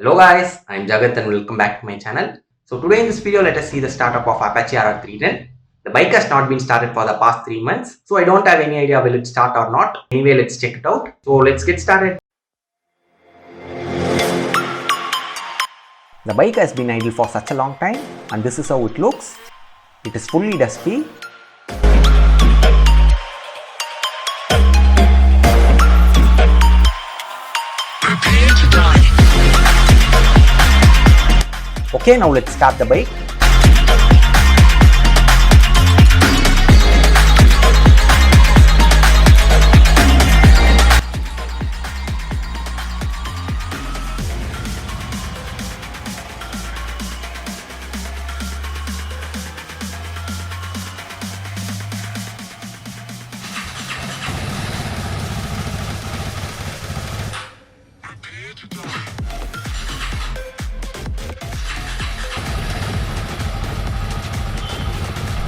Hello guys, I'm Jagath and welcome back to my channel. So today in this video, let us see the startup of Apache RR 310. The bike has not been started for the past 3 months, so I don't have any idea will it start or not. Anyway, let's check it out. So let's get started. The bike has been idle for such a long time and this is how it looks. It is fully dusty. Okay, now let's start the bike.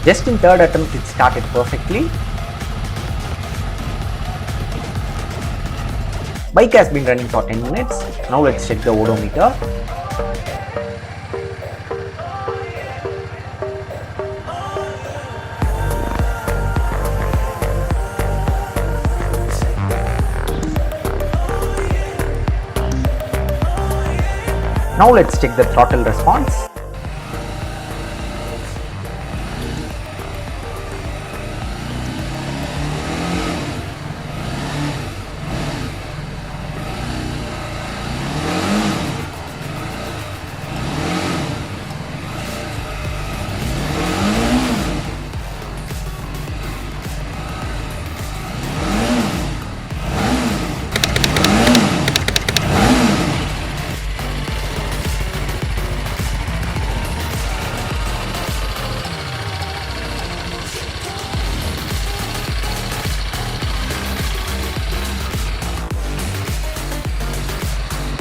Just in third attempt it started perfectly. Bike has been running for 10 minutes. Now let's check the odometer. Now let's check the throttle response.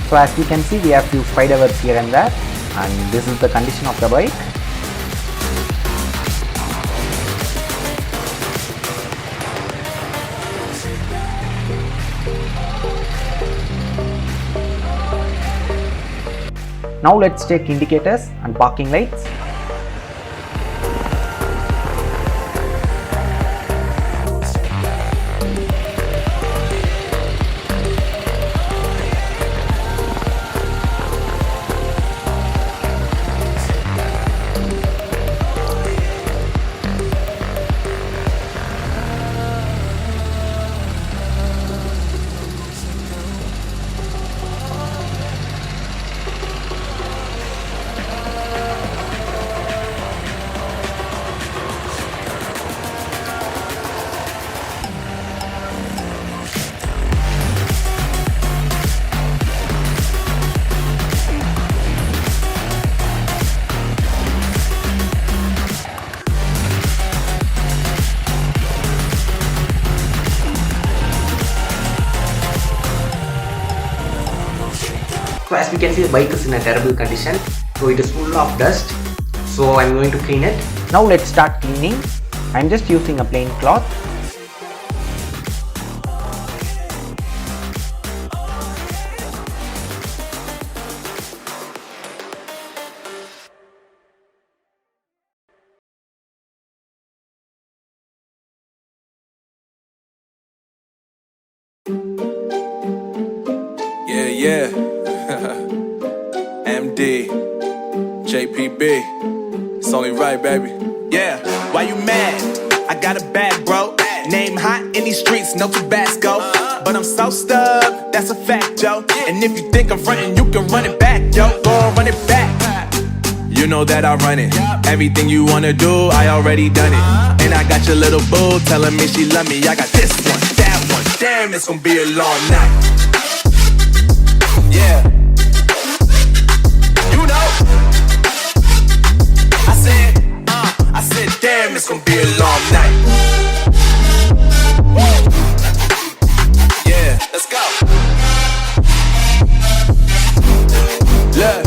So as you can see, we have few spider webs here and there, and this is the condition of the bike. Now let's check indicators and parking lights. So as we can see, the bike is in a terrible condition. So it is full of dust. So I'm going to clean it. Now let's start cleaning. I'm just using a plain cloth. Yeah. MD, JPB, it's only right, baby. Yeah, why you mad? I got a bag, bro. Name hot in these streets, no Tabasco. But I'm so stuck, that's a fact, yo. And if you think I'm frontin', you can run it back, yo. Go and run it back. You know that I run it. Everything you wanna do, I already done it. And I got your little boo telling me she love me. I got this one, that one. Damn, it's gonna be a long night. Yeah. You know. I said, damn, it's gonna be a long night. Yeah, let's go. Look.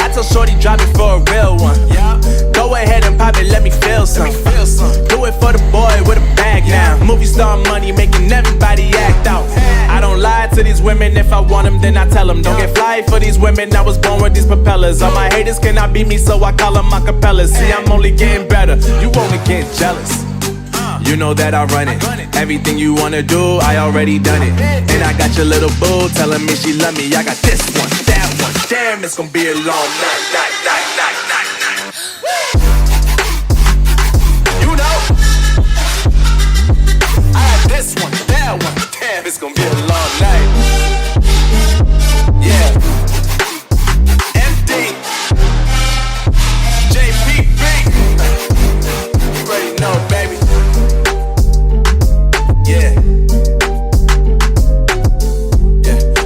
I told shorty drop it for a real one. Yeah. Go ahead and pop it, let me feel some. Do it for the boy with a bag now. Movie star money making everybody act out. I don't lie to these women. If I want them, then I tell them. Don't get fly for these women. I was born with these propellers. All my haters cannot beat me, so I call them acapellas. See, I'm only getting better. You only get jealous. You know that I run it. Everything you wanna do, I already done it. And I got your little boo telling me she love me. I got this one, that one. Damn, it's gonna be a long night. You know, I got this one, that one. Damn, it's gonna be a long night. Yeah. MD, JPB. You already know, baby. Yeah,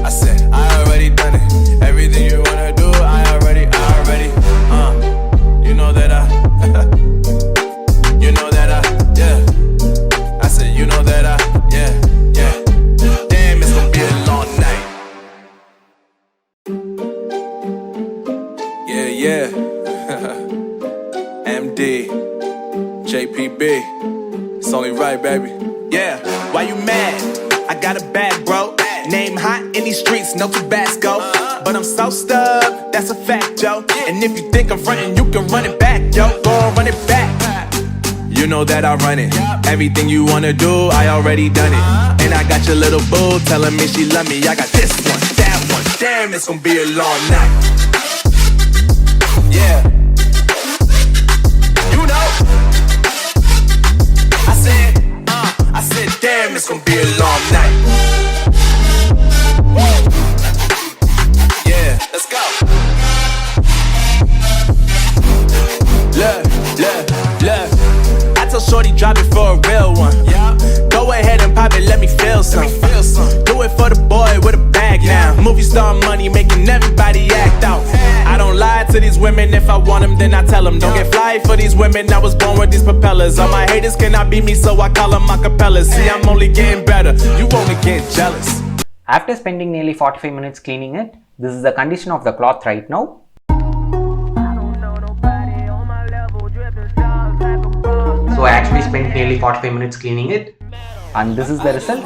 I said, I already done it. Everything you wanna do, I already, you know that you know that yeah. I said, you know that yeah. Damn, it's gonna be a long night. Yeah. MD, JPB, it's only right, baby. Yeah, why you mad? I got a bag, bro. Name hot in these streets, no Tabasco. But I'm so stuck, that's a fact, yo. And if you think I'm frontin', you can run it back, yo. Go on, run it back. You know that I run it. Everything you wanna do, I already done it. And I got your little boo telling me she love me. I got this one, that one. Damn, it's gonna be a long night. Yeah. You know, I said, damn, it's gonna be a long night. Yeah, let's go. Look. I told shorty drop it for a real one. Yeah. Go ahead and pop it, let me feel some. Do it for the boy with a bag now. Movie star money making everybody act out. I don't lie to these women. If I want them, then I tell them. Don't get fly for these women. I was born with these propellers. All my haters cannot beat me, so I call them acapellas. See, I'm only getting better. You only get jealous. After spending nearly 45 minutes cleaning it, this is the condition of the cloth right now. So I actually spent nearly 45 minutes cleaning it, and this is the result.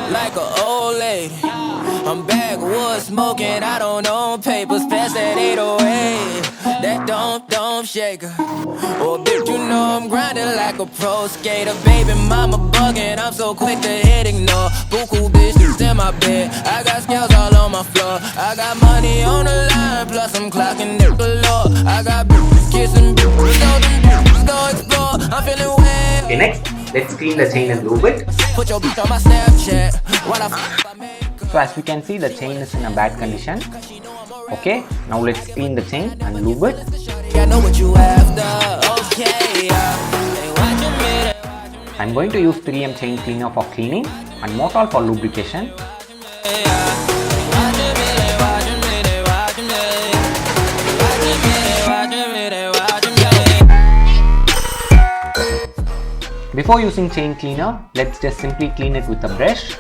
Like an old lady, I'm backwoods smoking. I don't own papers, pass that 808. That don't shake her. Oh, bitch, you know I'm grinding like a pro skater. Baby mama bugging, I'm so quick to hit ignore. Buku bitches in my bed, I got scales all on my floor. I got money on the line, plus I'm clocking it galore. I got bitches kissing bitches, so them bitches go explore. I'm feeling wet. Okay, next, let's clean the chain and lube it. Put your bitch on my Snapchat while I So as you can see, the chain is in a bad condition. Okay, now let's clean the chain and lube it. I know what you after. Okay, I'm going to use 3M chain cleaner for cleaning and Mortal for lubrication. Before using chain cleaner, let's just simply clean it with a brush.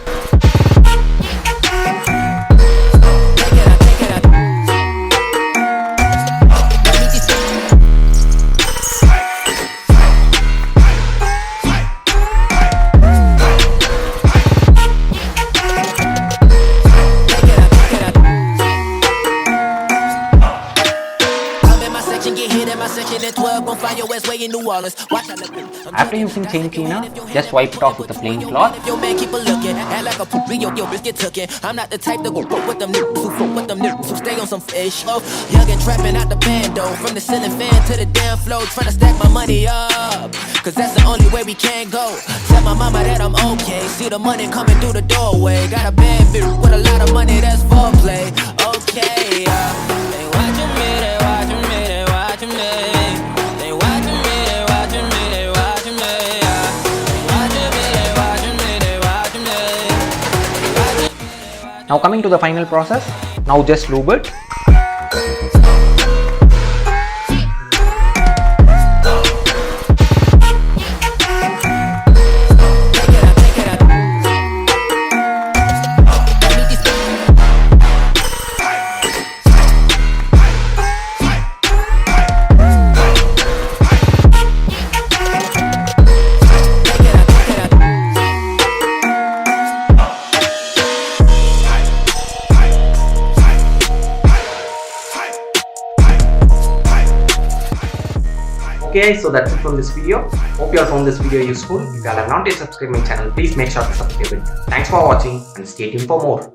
After using chain cleaner, just wipe it off with a plain cloth. I'm not the type to go with them niggas who stay on some fish. Young and trapping out the bando, from the ceiling fan to the damn floor, trying to stack my money up, cause that's the only way we can go. Tell my mama that I'm okay, see the money coming through the doorway. Got a bad bitch with a lot of money, that's foreplay. Okay, they watching me, they watching me, they watching me. Now coming to the final process, now just lube it. Okay, so that's it from this video. Hope you all found this video useful. If you all have not yet subscribed my channel, please make sure to subscribe it. Thanks for watching and stay tuned for more.